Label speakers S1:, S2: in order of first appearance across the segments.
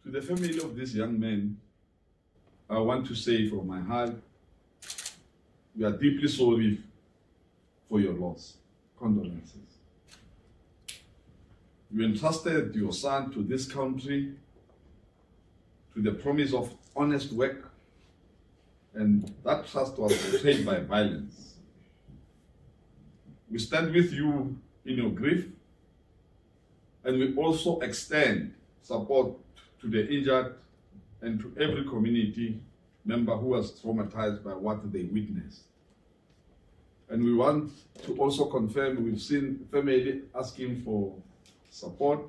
S1: To the family of this young man, I want to say from my heart, we are deeply sorry for your loss. Condolences. You entrusted your son to this country, to the promise of honest work, and that trust was betrayed by violence. We stand with you in your grief, and we also extend support to the injured and to every community member who was traumatized by what they witnessed. And we want to also confirm, we've seen family asking for support.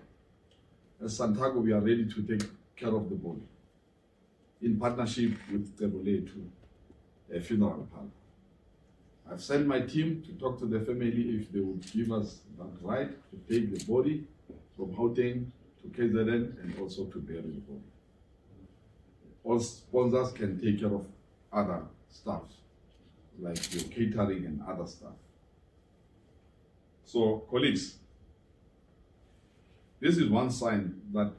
S1: As SANTACO, we are ready to take care of the body in partnership with Tsebe to a funeral parlor. I've sent my team to talk to the family if they would give us that right to take the body from Gauteng to KZN and also to bury the body. All sponsors can take care of other stuff, like your catering and other stuff. So, colleagues, this is one sign that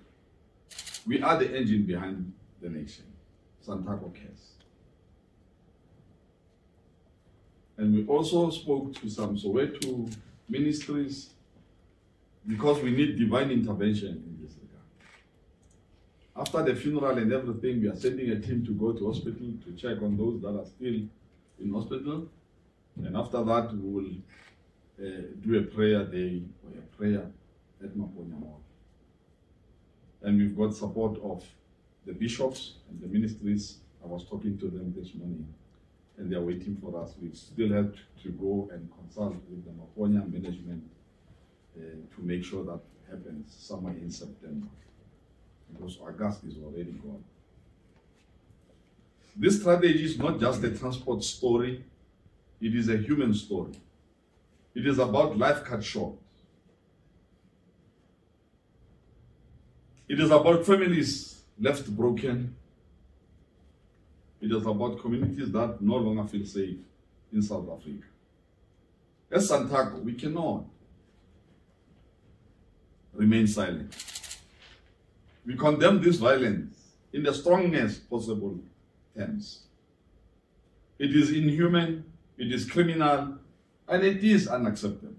S1: we are the engine behind the nation. SANTACO cares. And we also spoke to some Soweto ministries because we need divine intervention in this regard. After the funeral and everything, we are sending a team to go to hospital to check on those that are still in hospital. And after that, we will do a prayer day or a prayer at eMaponya Mall. And we've got support of the bishops and the ministries. I was talking to them this morning, and they are waiting for us. We still have to go and consult with the Maponya management to make sure that happens somewhere in September, because August is already gone. This strategy is not just a transport story, it is a human story. It is about life cut short. It is about families left broken. It is about communities that no longer feel safe in South Africa. As SANTACO, we cannot remain silent. We condemn this violence in the strongest possible terms. It is inhuman, it is criminal, and it is unacceptable.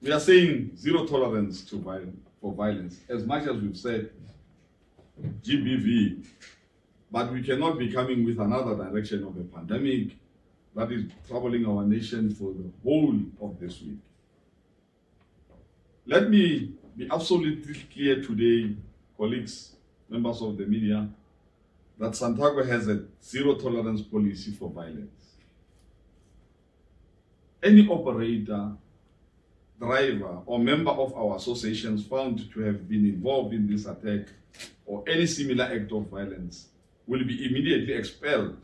S1: We are saying zero tolerance for violence, as much as we've said GBV, but we cannot be coming with another direction of a pandemic that is troubling our nation for the whole of this week. Let me be absolutely clear today, colleagues, members of the media, that SANTACO has a zero tolerance policy for violence. Any operator, driver, or member of our associations found to have been involved in this attack or any similar act of violence will be immediately expelled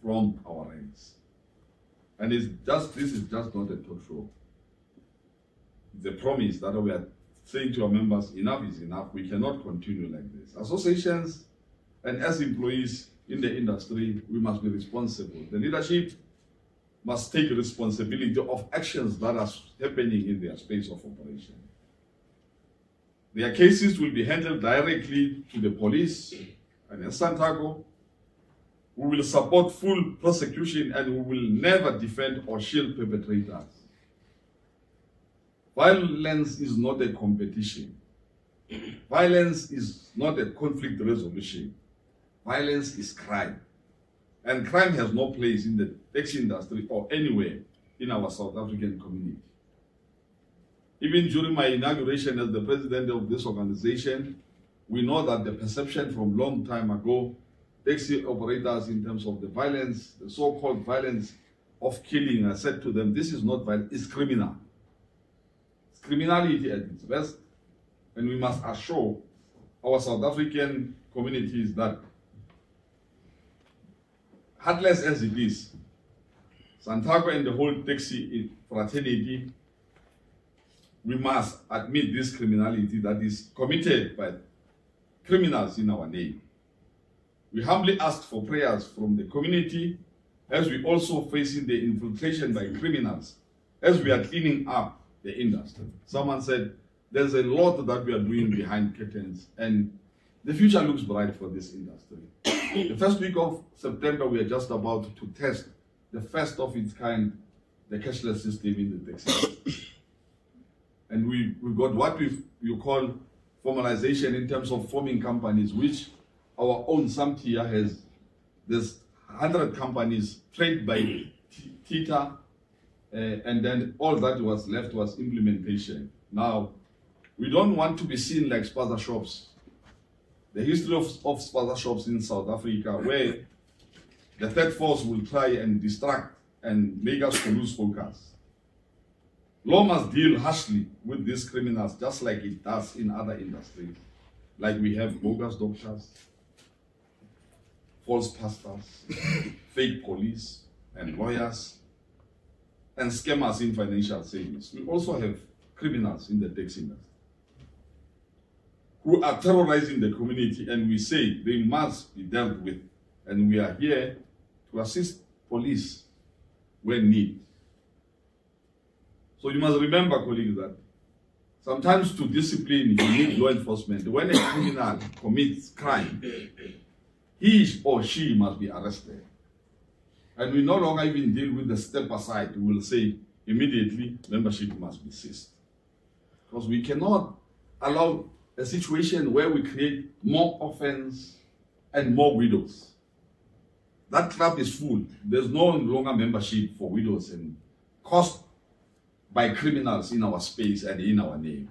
S1: from our ranks. And this is just not a talk show. The promise that we are saying to our members, enough is enough. We cannot continue like this. Associations and as employees in the industry, we must be responsible. The leadership must take responsibility of actions that are happening in their space of operation. Their cases will be handled directly to the police, and as SANTACO, we will support full prosecution and we will never defend or shield perpetrators. Violence is not a competition. Violence is not a conflict resolution. Violence is crime. And crime has no place in the taxi industry or anywhere in our South African community. Even during my inauguration as the president of this organization, we know that the perception from long time ago, taxi operators in terms of the violence, the so-called violence of killing, I said to them, this is not violence, it's criminal. It's criminality at its best, and we must assure our South African communities that, heartless as it is, SANTACO and the whole taxi fraternity, we must admit this criminality that is committed by criminals in our name. We humbly ask for prayers from the community as we also facing the infiltration by criminals as we are cleaning up the industry. Someone said there's a lot that we are doing behind curtains, and the future looks bright for this industry. The first week of September, we are just about to test the first of its kind, the cashless system in the taxi industry. And we've got what you call formalization in terms of forming companies, which our own SAMTIA has. There's 100 companies trained by TITA, and then all that was left was implementation. Now, we don't want to be seen like spaza shops. The history of spaza shops in South Africa, where the third force will try and distract and make us lose focus. Law must deal harshly with these criminals, just like it does in other industries. Like we have bogus doctors, false pastors, fake police and lawyers, and scammers in financial services. We also have criminals in the tax industry who are terrorizing the community, and we say they must be dealt with. And we are here to assist police when needed. So you must remember, colleagues, that sometimes to discipline, you need law enforcement. When a criminal commits crime, he or she must be arrested. And we no longer even deal with the step aside. We will say immediately membership must be ceased. Because we cannot allow a situation where we create more offense and more widows. That trap is full. There's no longer membership for widows and caused by criminals in our space and in our name.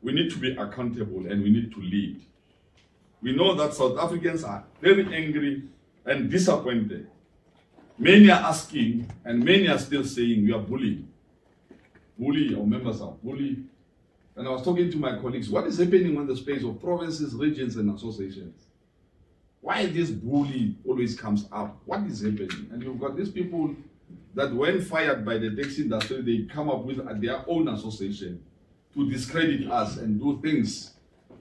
S1: We need to be accountable and we need to lead. We know that South Africans are very angry and disappointed. Many are asking and many are still saying we are bullying. Bully, our members are bullied. And I was talking to my colleagues, what is happening in the space of provinces, regions, and associations? Why this bully always comes up? What is happening? And you've got these people that when fired by the taxi industry, they come up with their own association to discredit us and do things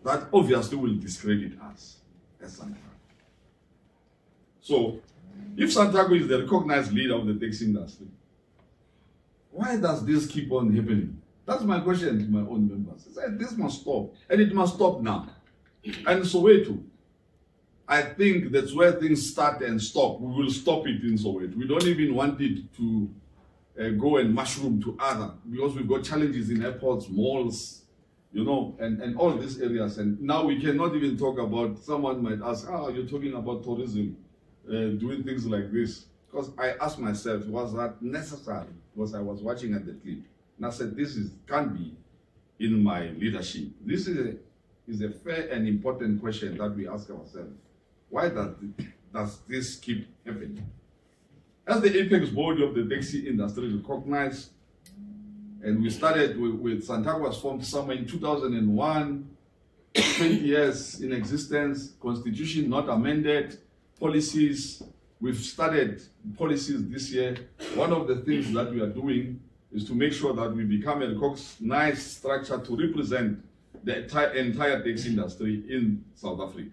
S1: that obviously will discredit us as SANTACO. So, if SANTACO is the recognized leader of the taxi industry, why does this keep on happening? That's my question to my own members. I said, this must stop, and it must stop now. And Soweto, I think that's where things start and stop. We will stop it in Soweto. We don't even want it to go and mushroom to other, because we've got challenges in airports, malls, you know, and all these areas. And now we cannot even talk about, someone might ask, you're talking about tourism, doing things like this. Because I asked myself, was that necessary? Because I was watching at the clip. And I said, this can't be in my leadership. This is a fair and important question that we ask ourselves. Why does this keep happening? As the apex body of the taxi industry recognized, and we started with SANTACO was formed somewhere in 2001, 20 years in existence, constitution not amended, policies, we've started policies this year. One of the things that we are doing is to make sure that we become a recognized structure to represent the entire taxi industry in South Africa.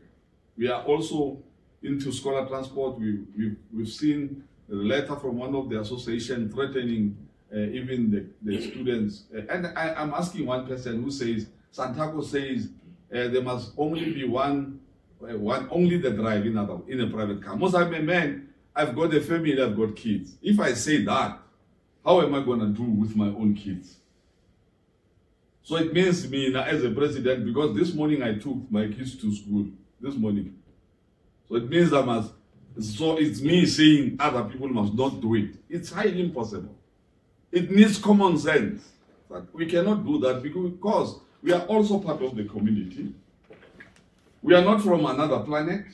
S1: We are also into scholar transport. We've seen a letter from one of the associations threatening even the students. And I'm asking one person who says, SANTACO says there must only be only the drive in a private car. Most I'm a man, I've got a family, I've got kids. If I say that, how am I going to do with my own kids? So it means me as a president, because this morning I took my kids to school. This morning. So it means so it's me saying other people must not do it. It's highly impossible. It needs common sense. But we cannot do that because we are also part of the community. We are not from another planet,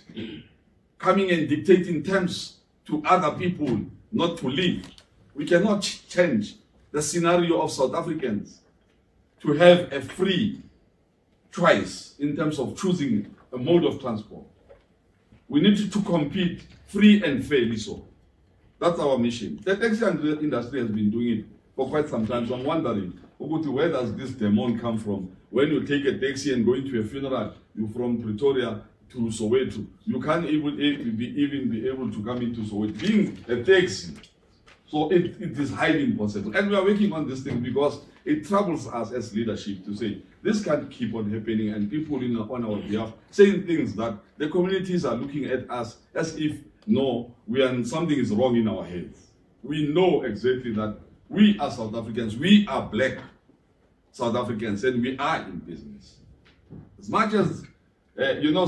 S1: coming and dictating terms to other people not to live. We cannot change the scenario of South Africans to have a free choice in terms of choosing a mode of transport. We need to compete free and fairly so. That's our mission. The taxi industry has been doing it for quite some time, so I'm wondering, where does this demon come from? When you take a taxi and go into a funeral, you're from Pretoria to Soweto, you can't even be able to come into Soweto, being a taxi. So it is highly impossible. And we are working on this thing because it troubles us as leadership to say, this can't keep on happening, and people on our behalf saying things that the communities are looking at us as if, no, something is wrong in our heads. We know exactly that we are South Africans, we are black South Africans, and we are in business. As much as,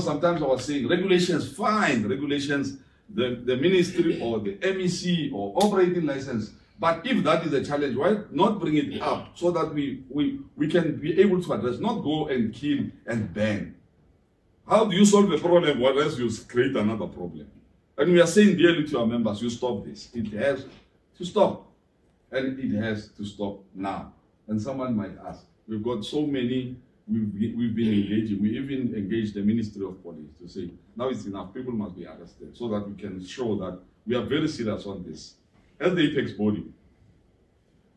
S1: sometimes I was saying, regulations, fine, regulations, the ministry or the MEC or operating license, but if that is a challenge, why not bring it up so that we can be able to address, not go and kill and ban. How do you solve a problem whereas you create another problem? And we are saying dearly to our members, you stop this. It has to stop. And it has to stop now. And someone might ask, we've got so many, we've been engaging. We even engaged the Ministry of Police to say, now it's enough, people must be arrested so that we can show that we are very serious on this. As the apex body,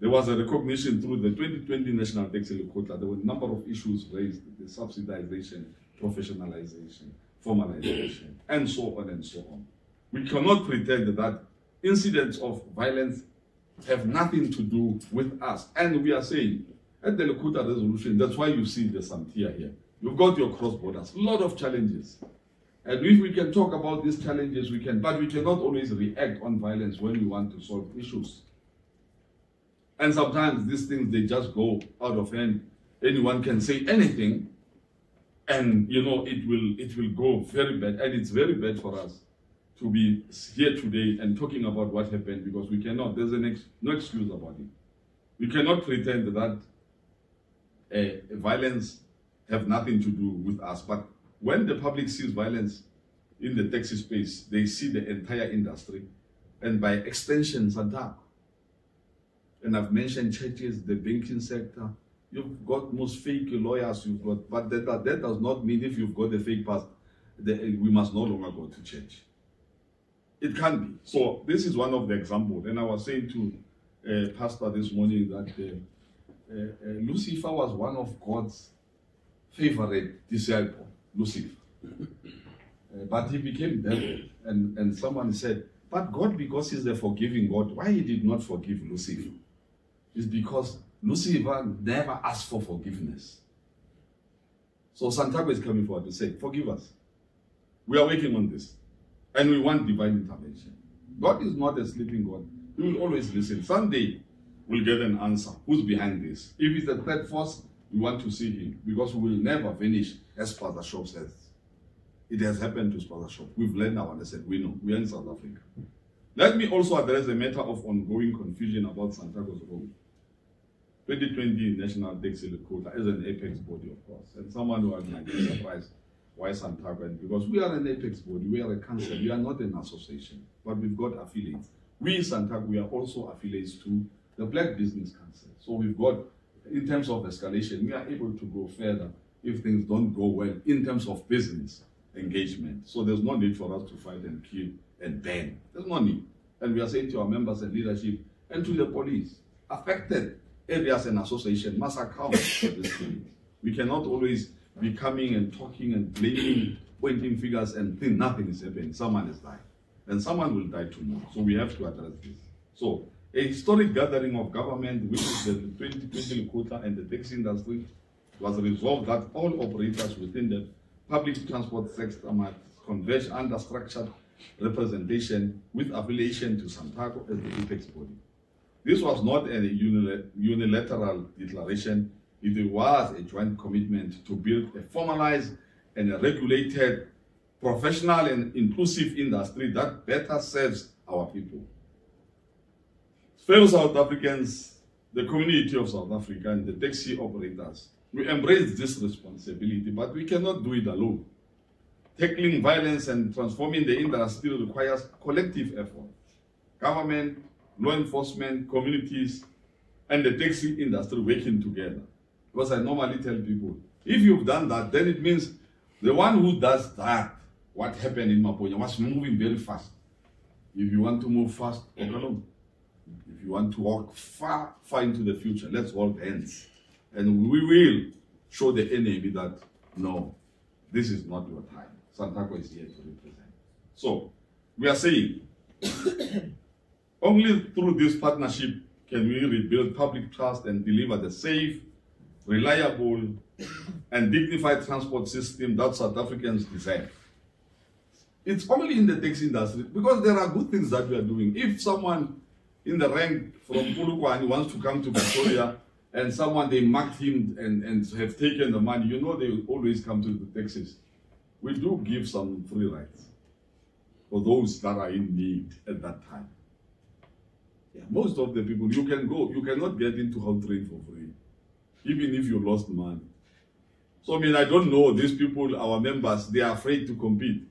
S1: there was a recognition through the 2020 National Tax Lekgotla. There were a number of issues raised, the subsidization, professionalization, formalization, and so on and so on. We cannot pretend that incidents of violence have nothing to do with us. And we are saying, at the Lekgotla resolution, that's why you see the Santia here. You've got your cross borders, a lot of challenges. And if we can talk about these challenges, we can, but we cannot always react on violence when we want to solve issues. And sometimes these things, they just go out of hand. Anyone can say anything, and it will go very bad. And it's very bad for us to be here today and talking about what happened, because we cannot, there's no excuse about it. We cannot pretend that violence have nothing to do with us. But when the public sees violence in the taxi space, they see the entire industry, and by extension, SANTACO. And I've mentioned churches, the banking sector. You've got most fake lawyers, but that does not mean if you've got a fake past, we must no longer go to church. It can be. So this is one of the examples. And I was saying to Pastor this morning that Lucifer was one of God's favorite disciples, Lucifer. But he became devil. And someone said, but God, because he's the forgiving God, why he did not forgive Lucifer? It's because Lucifer never asked for forgiveness. So SANTACO is coming forward to say, forgive us. We are working on this. And we want divine intervention. God is not a sleeping God. He will always listen. Someday, we'll get an answer. Who's behind this? If it's a threat force, we want to see him, because we will never finish, as Pastor Shop says. It has happened to Pastor Shop. We've learned our lesson. We know. We are in South Africa. Let me also address the matter of ongoing confusion about SANTACO's role. 2020 National Tax Lekgotla as an apex body, of course. And someone who might be surprised why SANTACO, because we are an apex body, we are a council, we are not an association, but we've got affiliates. We, SANTACO, we are also affiliates to the Black Business Council. So we've got, in terms of escalation, we are able to go further if things don't go well in terms of business engagement. So there's no need for us to fight and kill and ban. There's no need. And we are saying to our members and leadership and to the police, affected areas and association must account for this thing. We cannot always be coming and talking and blaming, pointing fingers and think nothing is happening. Someone is dying. And someone will die tomorrow. So we have to address this. So a historic gathering of government, which is the 2020 Lekgotla and the taxi industry, was resolved that all operators within the public transport sector must converge under structured representation with affiliation to SANTACO as the apex body. This was not a unilateral declaration. It was a joint commitment to build a formalized and a regulated, professional and inclusive industry that better serves our people. Fellow South Africans, the community of South Africa and the taxi operators, we embrace this responsibility, but we cannot do it alone. Tackling violence and transforming the industry requires collective effort. Government, law enforcement, communities, and the taxi industry working together. Because I normally tell people, if you've done that, then it means the one who does that, what happened in EMaponya, was moving very fast. If you want to move fast, walk alone. If you want to walk far, far into the future, let's hold hands. And we will show the enemy that, no, this is not your time. SANTACO is here to represent. So, we are saying, only through this partnership can we rebuild public trust and deliver the safe, reliable, and dignified transport system that South Africans deserve? It's only in the taxi industry, because there are good things that we are doing. If someone in the rank from Polokwane wants to come to Victoria, and someone, they marked him and have taken the money, you know they will always come to the taxis. We do give some free rides for those that are in need at that time. Yeah. Most of the people, you cannot get into Gautrain for free, even if you lost money. So I mean, I don't know, these people, our members, they are afraid to compete.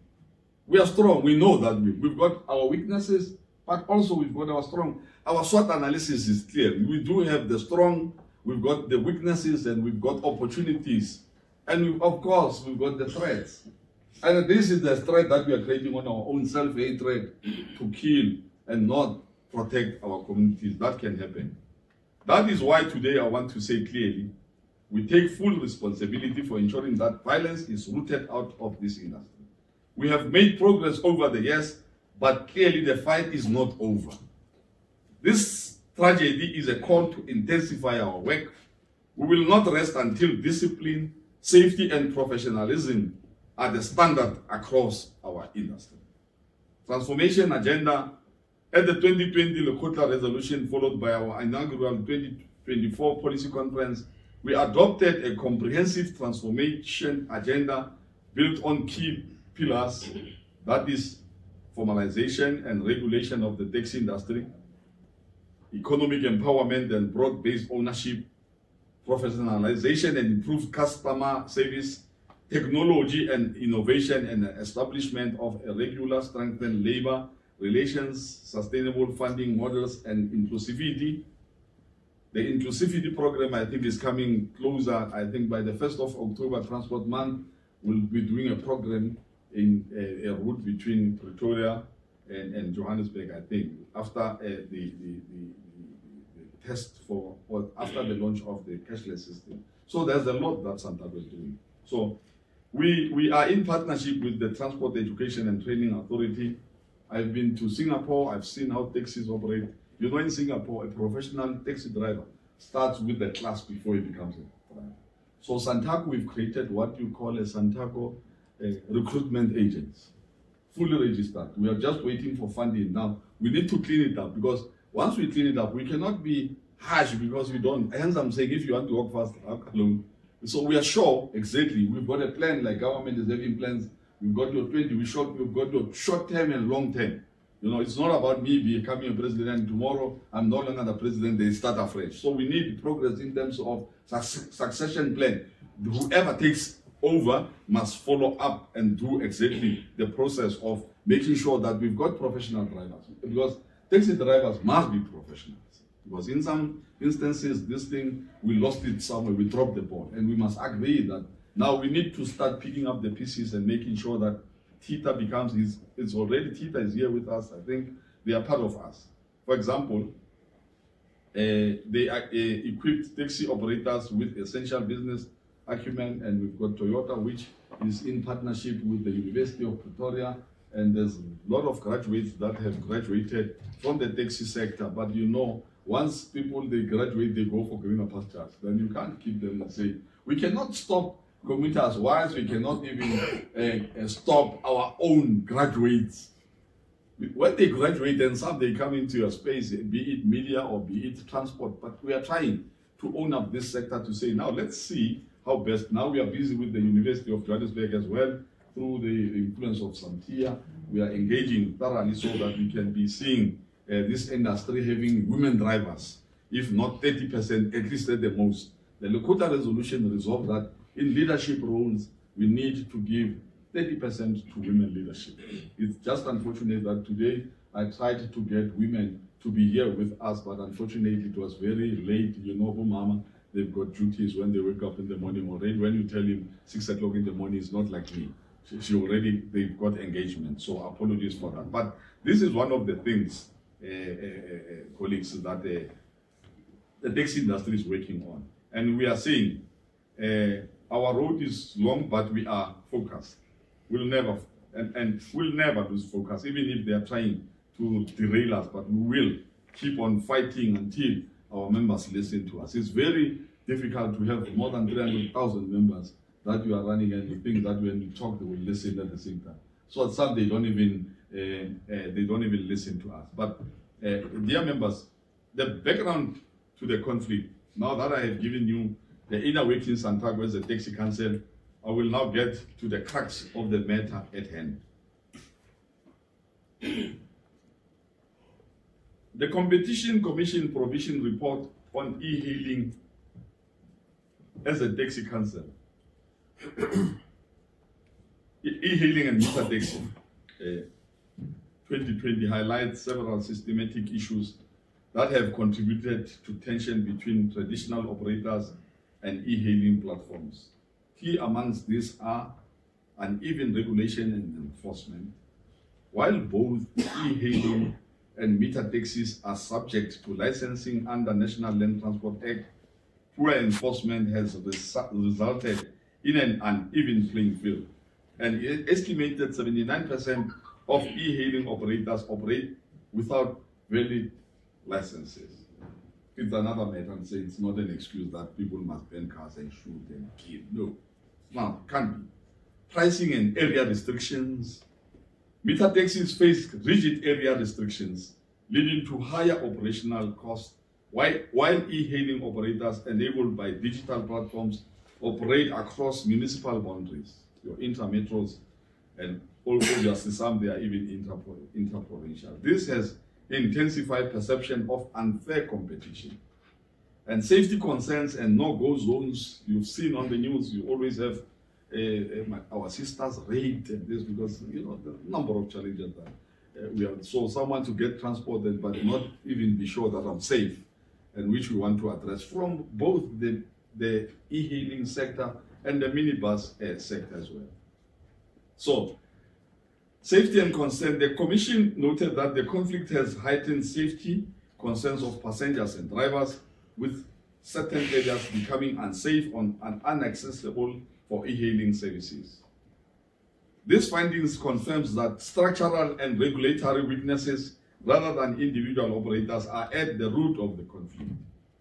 S1: We are strong, we know that we've got our weaknesses, but also we've got our strong. Our SWOT analysis is clear. We do have the strong, we've got the weaknesses, and we've got opportunities. And of course, we've got the threats. And this is the threat that we are creating on our own self-hatred to kill and not protect our communities. That can happen. That is why today I want to say clearly, we take full responsibility for ensuring that violence is rooted out of this industry. We have made progress over the years, but clearly the fight is not over. This tragedy is a call to intensify our work. We will not rest until discipline, safety, and professionalism are the standard across our industry. Transformation agenda. At the 2020 Lekgotla resolution, followed by our inaugural 2024 policy conference, we adopted a comprehensive transformation agenda built on key pillars, that is formalization and regulation of the taxi industry, economic empowerment and broad-based ownership, professionalization and improved customer service, technology and innovation, and establishment of a regular strengthened labor relations, sustainable funding models, and inclusivity. The inclusivity program, I think, is coming closer. I think by the 1st of October, Transport Month, we'll be doing a program in a route between Pretoria and Johannesburg, I think, after the test for, or after the launch of the cashless system. So there's a lot that SANTACO is doing. So we are in partnership with the Transport Education and Training Authority. I've been to Singapore, I've seen how taxis operate. You know, in Singapore, a professional taxi driver starts with the class before he becomes a driver. So SANTACO, we've created what you call a SANTACO recruitment agents, fully registered. We are just waiting for funding now. We need to clean it up, because once we clean it up, we cannot be harsh because we don't. Hence, I'm saying, if you want to work fast, work alone. So we are sure, exactly, we've got a plan, like government is having plans. We've got your 20, we've got your short term and long term. You know, it's not about me becoming a president and tomorrow I'm no longer the president, they start afresh. So we need progress in terms of succession plan. Whoever takes over must follow up and do exactly the process of making sure that we've got professional drivers. Because taxi drivers must be professionals. Because in some instances, this thing, we lost it somewhere, we dropped the ball. And we must agree that now we need to start picking up the pieces and making sure that Tita becomes, it's already, Tita is here with us. I think they are part of us. For example, they are equipped taxi operators with essential business acumen, and we've got Toyota, which is in partnership with the University of Pretoria, and there's a lot of graduates that have graduated from the taxi sector. But you know, once people, they graduate, they go for greener pastures, then you can't keep them and say, we cannot stop commuters, whilst we cannot even stop our own graduates. When they graduate, and some they come into your space, be it media or be it transport, but we are trying to own up this sector to say, now let's see how best. Now we are busy with the University of Johannesburg as well, through the influence of Santia. We are engaging thoroughly so that we can be seeing this industry having women drivers, if not 30%, at least at the most. The Lekgotla resolution resolved that in leadership roles, we need to give 30% to women leadership. It's just unfortunate that today I tried to get women to be here with us, but unfortunately it was very late. You know, mama, they've got duties when they wake up in the morning already. When you tell him 6 o'clock in the morning, it's not like me. She already, they've got engagement. So apologies for that. But this is one of the things, colleagues, that the taxi industry is working on. And we are saying, our road is long, but we are focused. We'll never, and we'll never lose focus, even if they are trying to derail us, but we will keep on fighting until our members listen to us. It's very difficult to have more than 300,000 members that you are running, and you think that when you talk they will listen at the same time. So some they don't even listen to us. But dear members, the background to the conflict, now that I have given you the inner workings SANTACO as a taxi council, I will now get to the crux of the matter at hand. The Competition Commission Provision Report on e-hailing as a taxi council. E-hailing and meter taxi 2020 highlights several systematic issues that have contributed to tension between traditional operators and e-hailing platforms. Key amongst these are uneven regulation and enforcement. While both e-hailing and meter taxis are subject to licensing under National Land Transport Act, poor enforcement has resulted in an uneven playing field. And estimated 79% of e-hailing operators operate without valid licenses. It's another matter and say it's not an excuse that people must burn cars and shoot and kill. No, now can't be. Pricing and area restrictions. Meter taxis face rigid area restrictions, leading to higher operational costs, while e-hailing operators enabled by digital platforms operate across municipal boundaries, your intermetros, and obviously some they are even interprovincial. This has intensified perception of unfair competition. And safety concerns and no-go zones, you've seen on the news, you always have our sisters raped and this, because you know the number of challenges that we have. So someone to get transported but not even be sure that I'm safe, and which we want to address from both the e-hailing sector and the minibus sector as well. So, safety and concern. The Commission noted that the conflict has heightened safety concerns of passengers and drivers, with certain areas becoming unsafe and inaccessible for e-hailing services. These findings confirms that structural and regulatory weaknesses rather than individual operators are at the root of the conflict.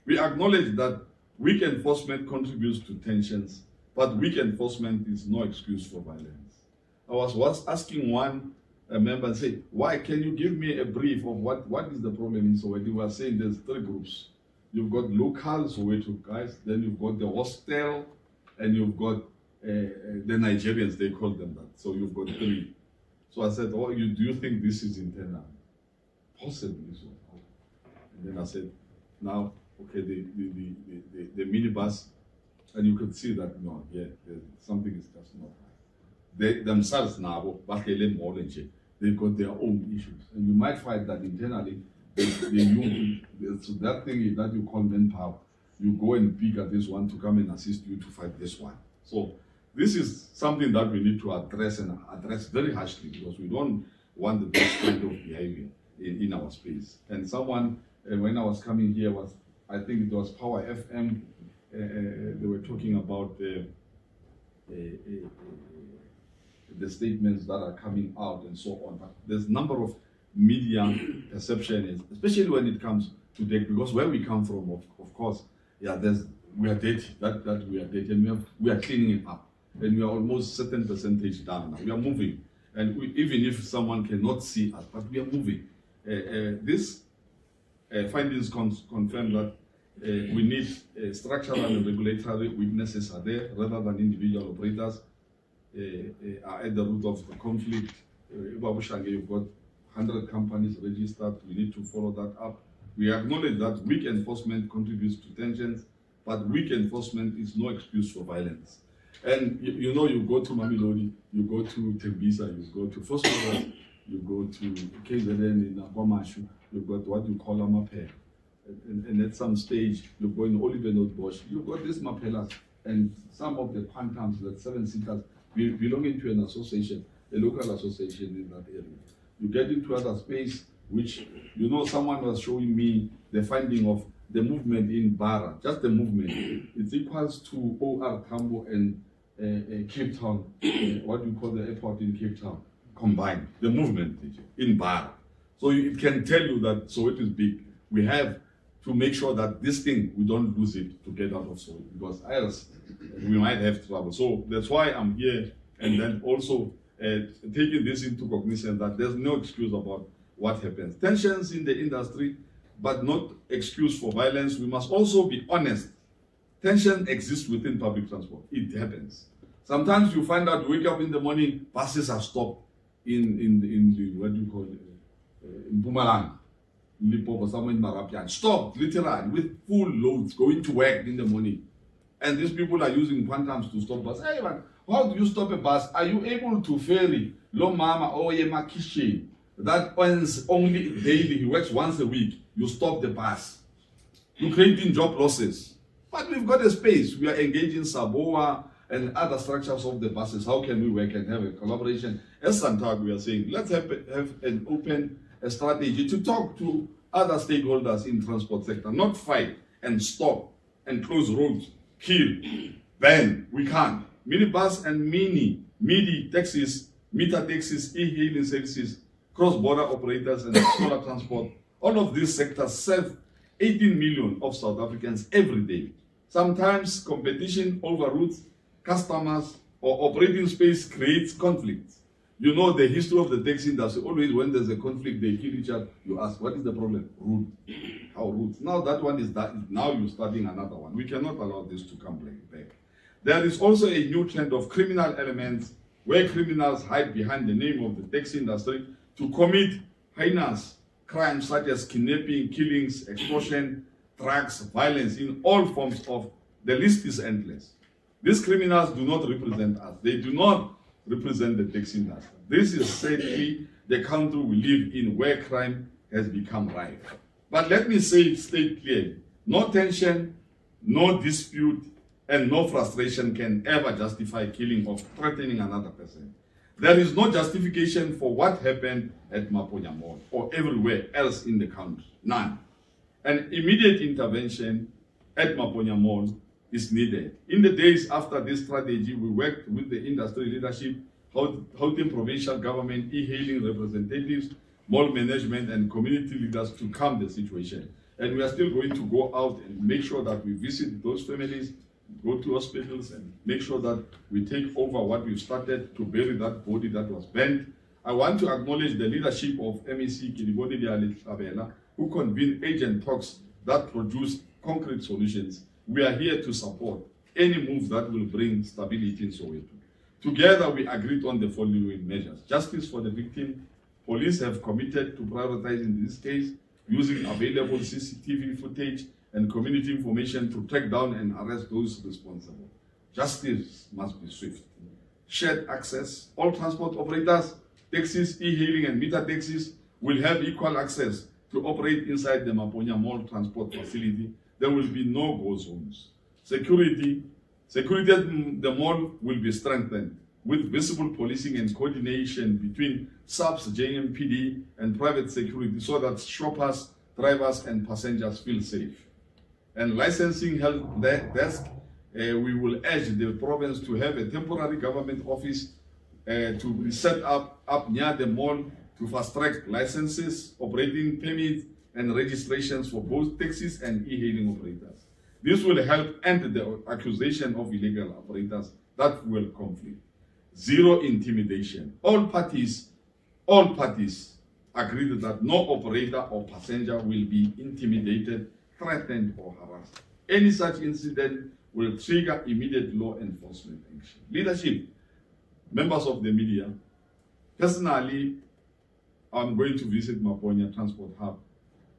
S1: We acknowledge that weak enforcement contributes to tensions, but weak enforcement is no excuse for violence. I was asking one member and say, why can you give me a brief of what is the problem in Soweto? We were saying there's 3 groups. You've got local Soweto guys, then you've got the hostel, and you've got the Nigerians, they call them that. So you've got 3. So I said, oh, do you think this is internal? Possibly so. And then I said, now, okay, the minibus, and you could see that, no, yeah, something is just not right. They themselves now, they've got their own issues. And you might find that internally, so that thing that you call manpower, you go and pick at this one to come and assist you to fight this one. So this is something that we need to address, and address very harshly, because we don't want this kind of behavior in our space. And someone, when I was coming here, I think it was Power FM, they were talking about the statements that are coming out and so on. But there's a number of media perception, especially when it comes to tech, because where we come from, of course, yeah, we are dirty, that we are dirty, and we are cleaning it up, and we are almost certain percentage down now. We are moving, and even if someone cannot see us, but we are moving. This findings confirm that we need structural and regulatory weaknesses are there, rather than individual operators are at the root of the conflict. You've got 100 companies registered. We need to follow that up. We acknowledge that weak enforcement contributes to tensions, but weak enforcement is no excuse for violence. And you know, you go to Mamelodi, you go to Tembisa, you go to Phosphorus, you go to KZN in Aguamashu, you've got what you call a Mapel. And at some stage, you go in Olivenot Bosch, you've got these Mapelas, and some of the quantums, that 7-seaters, belonging to an association, a local association in that area. You get into other space, which, you know, someone was showing me the finding of the movement in Bara, just the movement. It's equals to OR Tambo and Cape Town, what you call the airport in Cape Town, combined, the movement in Bara. So it can tell you that Soweto is big, we have to make sure that this thing, we don't lose it to get out of soil, because else we might have trouble. So that's why I'm here, and then also taking this into cognizance that there's no excuse about what happens. Tensions in the industry, but not excuse for violence. We must also be honest. Tension exists within public transport. It happens. Sometimes you find out, wake up in the morning, buses are stopped in the what do you call it, in Mpumalanga, in Limpopo, somewhere in Marapian. Stopped, literally, with full loads, going to work in the morning. And these people are using quantums to stop bus. Hey man, how do you stop a bus? Are you able to ferry Lo Mama or Yema Kishi that earns only daily, he works once a week? You stop the bus. You're creating job losses. But we've got a space. We are engaging Saboa and other structures of the buses. How can we work and have a collaboration? As SANTACO, we are saying, let's have an open strategy to talk to other stakeholders in transport sector, not fight and stop and close roads, kill, ban. We can't. Minibus and midi taxis, meter taxis, e-hailing services, cross-border operators and smaller transport, all of these sectors serve 18 million of South Africans every day. Sometimes competition over routes, customers, or operating space creates conflicts. You know the history of the taxi industry. Always when there's a conflict, they kill each other. You ask, what is the problem? Route. How route? Now that one is that. Now you're starting another one. We cannot allow this to come back. There is also a new trend of criminal elements where criminals hide behind the name of the taxi industry to commit heinous crimes such as kidnapping, killings, extortion, drugs, violence in all forms of. The list is endless. These criminals do not represent us. They do not represent the taxi industry. This is sadly the country we live in where crime has become rife. But let me state clearly, no tension, no dispute, and no frustration can ever justify killing or threatening another person. There is no justification for what happened at EMaponya Mall or everywhere else in the country. None. An immediate intervention at EMaponya Mall is needed. In the days after this strategy, we worked with the industry leadership, Gauteng provincial government, e-hailing representatives, mall management, and community leaders to calm the situation. And we are still going to go out and make sure that we visit those families, go to hospitals, and make sure that we take over what we've started to bury that body that was burnt. I want to acknowledge the leadership of MEC Kilibodi Diale, who convened agent talks that produce concrete solutions. We are here to support any move that will bring stability in Soweto. Together, we agreed on the following measures. Justice for the victim. Police have committed to prioritizing this case using available CCTV footage and community information to track down and arrest those responsible. Justice must be swift. Shared access. All transport operators, taxis, e-hailing, and meter taxis will have equal access to operate inside the EMaponya Mall transport facility. There will be no go zones. Security at the mall will be strengthened with visible policing and coordination between SAPS, JMPD, and private security so that shoppers, drivers, and passengers feel safe. And licensing help desk, we will urge the province to have a temporary government office to be set up near the mall to fast-track licenses, operating permits, and registrations for both taxis and e-hailing operators. This will help end the accusation of illegal operators that will conflict. Zero intimidation. All parties agreed that no operator or passenger will be intimidated, threatened, or harassed. Any such incident will trigger immediate law enforcement action. Leadership, members of the media, personally, I'm going to visit EMaponya Transport Hub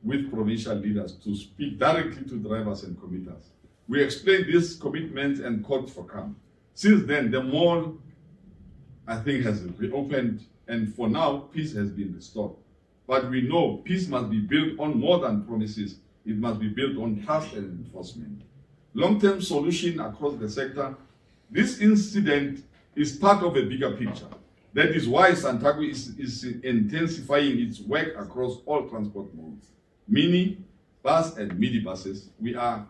S1: with provincial leaders to speak directly to drivers and commuters. We explained these commitments and called for calm. Since then, the mall, I think, has reopened, and for now, peace has been restored. But we know peace must be built on more than promises. It must be built on trust and enforcement. Long-term solution across the sector. This incident is part of a bigger picture. That is why SANTACO is intensifying its work across all transport modes. Mini, bus, and midi buses. We are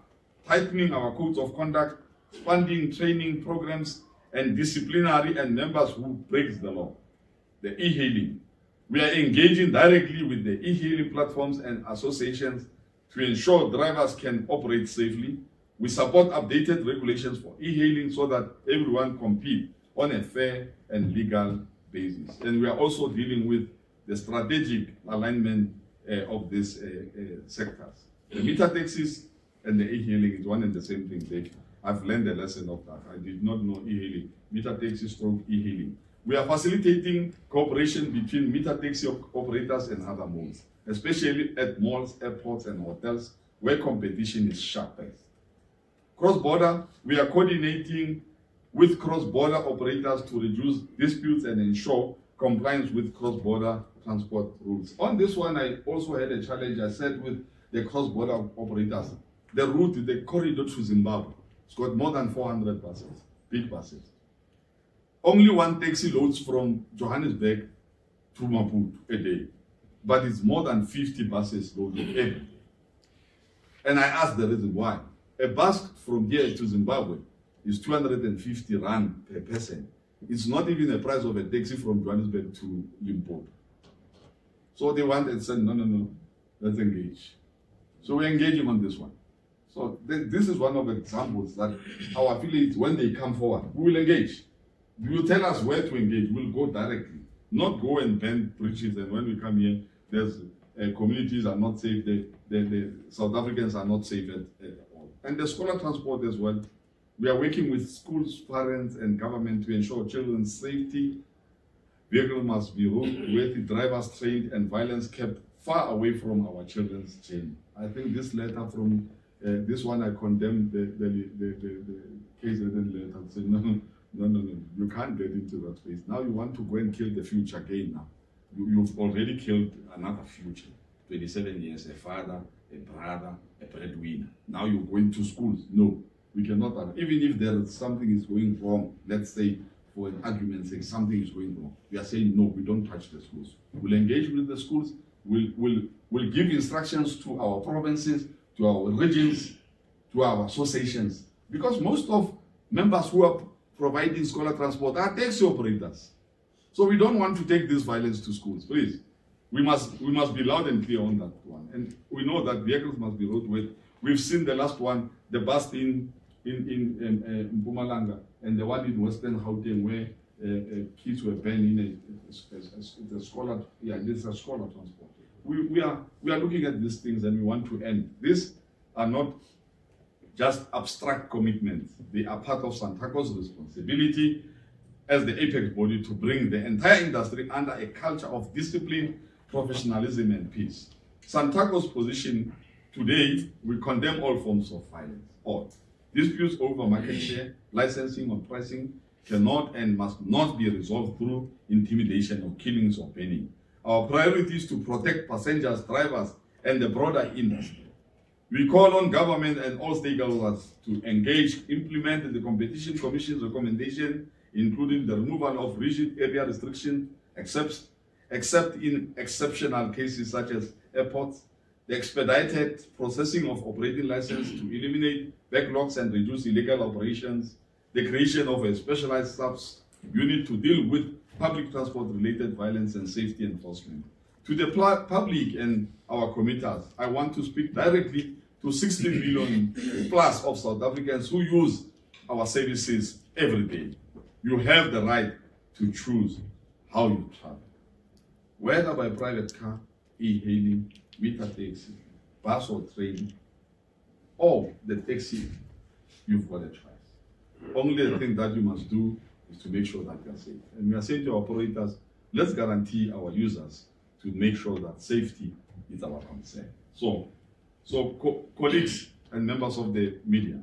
S1: tightening our codes of conduct, funding training programs, and disciplinary and members who break the law. The e-hailing. We are engaging directly with the e-hailing platforms and associations to ensure drivers can operate safely. We support updated regulations for e-hailing so that everyone competes on a fair and legal basis. And we are also dealing with the strategic alignment of these sectors. The meter taxis and the e-hailing is one and the same thing. I've learned a lesson of that. I did not know e-hailing. Meter taxi stroke e-hailing. We are facilitating cooperation between meter taxi operators and other modes, especially at malls, airports, and hotels where competition is sharpest. Cross-border, we are coordinating with cross-border operators to reduce disputes and ensure compliance with cross-border transport rules. On this one, I also had a challenge. I said with the cross-border operators, the route, the corridor to Zimbabwe, it's got more than 400 buses, big buses. Only one taxi loads from Johannesburg to Maputo a day, but it's more than 50 buses loaded every day. And I asked the reason why. A bus from here to Zimbabwe is 250 rand per person. It's not even the price of a taxi from Johannesburg to Limpopo. So they wanted and said, no, let's engage. So we're engaging on this one. So this is one of the examples that our affiliates, when they come forward, we will engage. You tell us where to engage, we'll go directly. Not go and bend bridges, and when we come here, there's communities are not safe, the South Africans are not safe at all. And the scholar transport as well. We are working with schools, parents, and government to ensure children's safety. Vehicles must be roadworthy, drivers trained, and violence kept far away from our children's journey. I think this letter from this one, I condemned the KZN letter. I said, no, you can't get into that space. Now you want to go and kill the future again now. You've already killed another future. 27 years, a father, a brother, a breadwinner. Now you're going to schools. No, we cannot. Even if there is something is going wrong, let's say for an argument's sake, something is going wrong. We are saying, no, we don't touch the schools. We'll engage with the schools. We'll give instructions to our provinces, to our regions, to our associations. Because most of members who are providing scholar transport are taxi operators. So we don't want to take this violence to schools, please. We must be loud and clear on that one. And we know that vehicles must be roadworthy. We've seen the last one, the bus in Mpumalanga, and the one in Western Gauteng where kids were banned in a scholar. Yeah, this is a scholar transport. We are looking at these things and we want to end. These are not just abstract commitments. They are part of SANTACO's responsibility as the apex body to bring the entire industry under a culture of discipline, professionalism, and peace. SANTACO's position today, we condemn all forms of violence. All disputes over market share, licensing, or pricing cannot and must not be resolved through intimidation or killings or banning. Our priority is to protect passengers, drivers, and the broader industry. We call on government and all stakeholders to engage, implement the Competition Commission's recommendation, including the removal of rigid area restrictions, except in exceptional cases such as airports, the expedited processing of operating license to eliminate backlogs and reduce illegal operations, the creation of a specialized subs unit to deal with public transport-related violence and safety enforcement. To the public and our committers, I want to speak directly to 60 million plus of South Africans who use our services every day. You have the right to choose how you travel. Whether by private car, e-hailing, meter taxi, bus or train, or the taxi, you've got a choice. Only the thing that you must do is to make sure that you are safe. And we are saying to our operators, let's guarantee our users to make sure that safety is our concern. So colleagues and members of the media,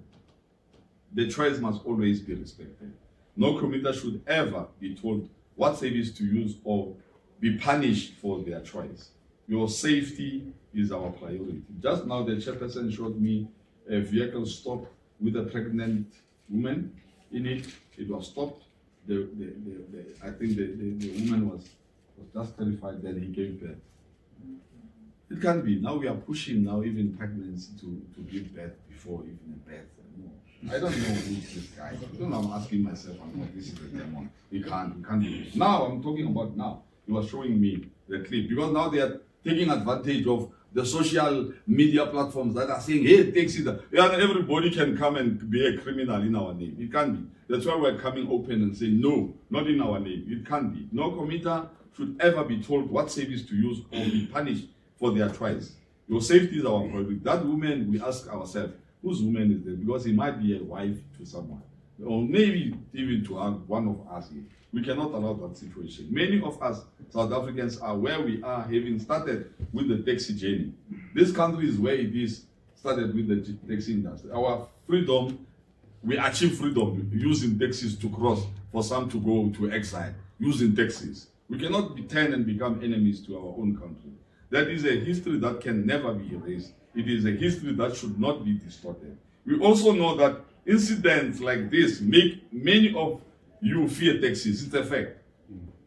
S1: the choice must always be respected. No commuter should ever be told what service to use or be punished for their choice. Your safety is our priority. Just now, the chairperson showed me a vehicle stopped with a pregnant woman in it. It was stopped. I think the woman was just terrified that he gave birth. It can be. Now we are pushing now even pregnancy to give birth before even a birth. No. I don't know who's this guy. I don't know, I'm asking myself, this is the demon. We can't do it. Now I'm talking about now. He was showing me the clip because now they are taking advantage of the social media platforms that are saying, hey, taxi, yeah, everybody can come and be a criminal in our name. It can't be. That's why we're coming open and saying, no, not in our name. It can't be. No committer should ever be told what service to use or be punished for their choice. Your safety is our priority. That woman, we ask ourselves, whose woman is there? Because he might be a wife to someone, or maybe even to one of us here. We cannot allow that situation. Many of us South Africans are where we are, having started with the taxi journey. This country is where it is, started with the taxi industry. Our freedom, we achieve freedom using taxis to cross, for some to go to exile, using taxis. We cannot turn and become enemies to our own country. That is a history that can never be erased. It is a history that should not be distorted. We also know that incidents like this make many of you fear taxis. It's a fact.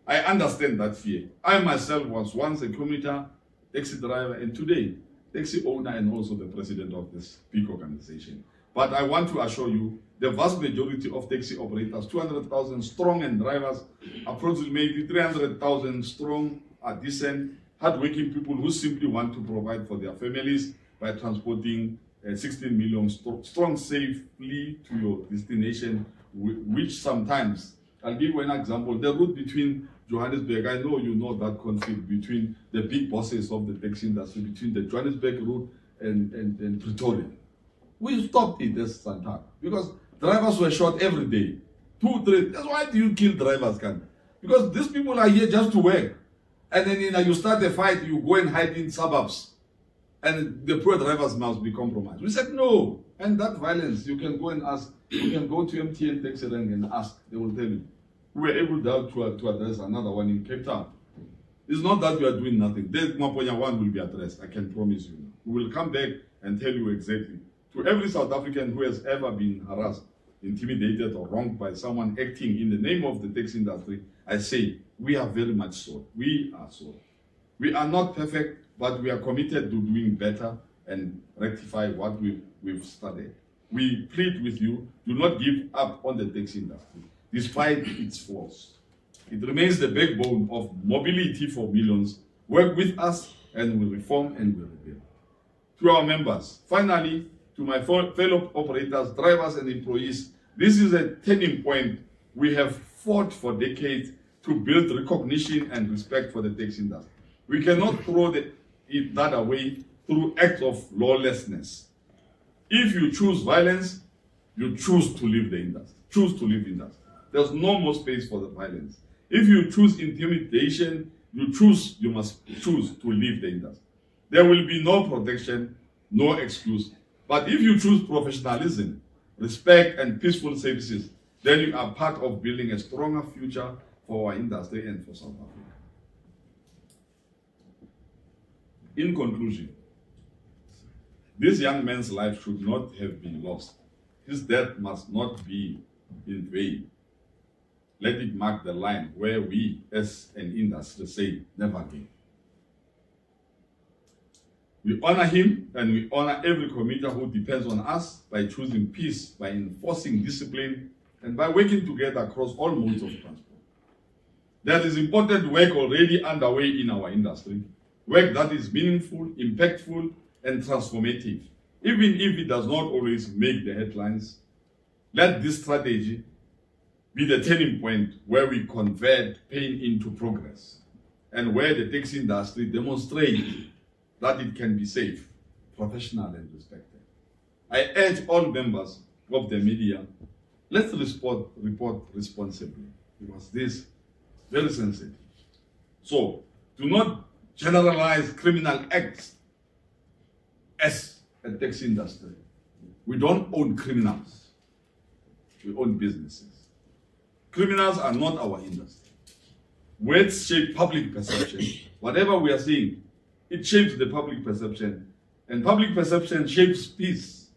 S1: I understand that fear. I myself was once a commuter, taxi driver, and today, taxi owner and also the president of this big organization. But I want to assure you, the vast majority of taxi operators, 200,000 strong, and drivers, approximately 300,000 strong, are decent, hardworking people who simply want to provide for their families by transporting 16 million strong safely to your destination, which sometimes, I'll give you an example, the route between Johannesburg, I know you know that conflict between the big bosses of the taxi industry, between the Johannesburg route and Pretoria. We stopped it as SANTACO because drivers were shot every day. 2, 3, that's why do you kill drivers, can? Because these people are here just to work. And then you start a fight, you go and hide in suburbs. And the poor drivers must be compromised. We said no. And that violence, you can go and ask, you can go to MTN taxi rank and ask, they will tell you. We were able to address another one in Cape Town. It's not that we are doing nothing. The eMaponya one will be addressed, I can promise you. We will come back and tell you exactly. To every South African who has ever been harassed, intimidated, or wronged by someone acting in the name of the taxi industry, I say, we are very much sorry. We are sorry. We are not perfect, but we are committed to doing better and rectify what we've started. We plead with you, do not give up on the taxi industry, despite its flaws. It remains the backbone of mobility for millions. Work with us and we'll reform and we'll rebuild. To our members, finally, to my fellow operators, drivers and employees, this is a turning point. We have fought for decades to build recognition and respect for the taxi industry. We cannot throw that away through acts of lawlessness. If you choose violence, you choose to leave the industry. Choose to leave the industry. There's no more space for the violence. If you choose intimidation, you must choose to leave the industry. There will be no protection, no excuse. But if you choose professionalism, respect, and peaceful services, then you are part of building a stronger future for our industry and for South Africa. In conclusion, this young man's life should not have been lost. His death must not be in vain. Let it mark the line where we, as an industry, say, never again. We honor him and we honor every commuter who depends on us by choosing peace, by enforcing discipline, and by working together across all modes of transport. There is important work already underway in our industry, work that is meaningful, impactful, and transformative, even if it does not always make the headlines. Let this strategy be the turning point where we convert pain into progress, and where the taxi industry demonstrates that it can be safe, professional, and respected. I urge all members of the media, let's report responsibly, because this is very sensitive. So, do not generalize criminal acts as a taxi industry. We don't own criminals. We own businesses. Criminals are not our industry. Words shape public perception. Whatever we are saying, it shapes the public perception. And public perception shapes peace.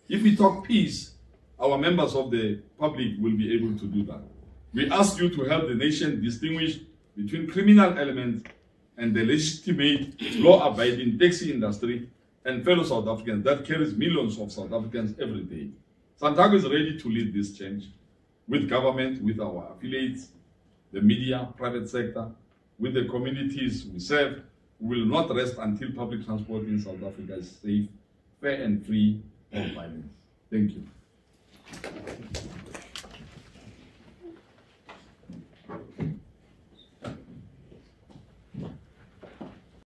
S1: If we talk peace, our members of the public will be able to do that. We ask you to help the nation distinguish between criminal elements and the legitimate, law-abiding taxi industry and fellow South Africans that carries millions of South Africans every day. SANTACO is ready to lead this change with government, with our affiliates, the media, private sector, with the communities we serve, We will not rest until public transport in South Africa is safe, fair and free of violence. Thank you.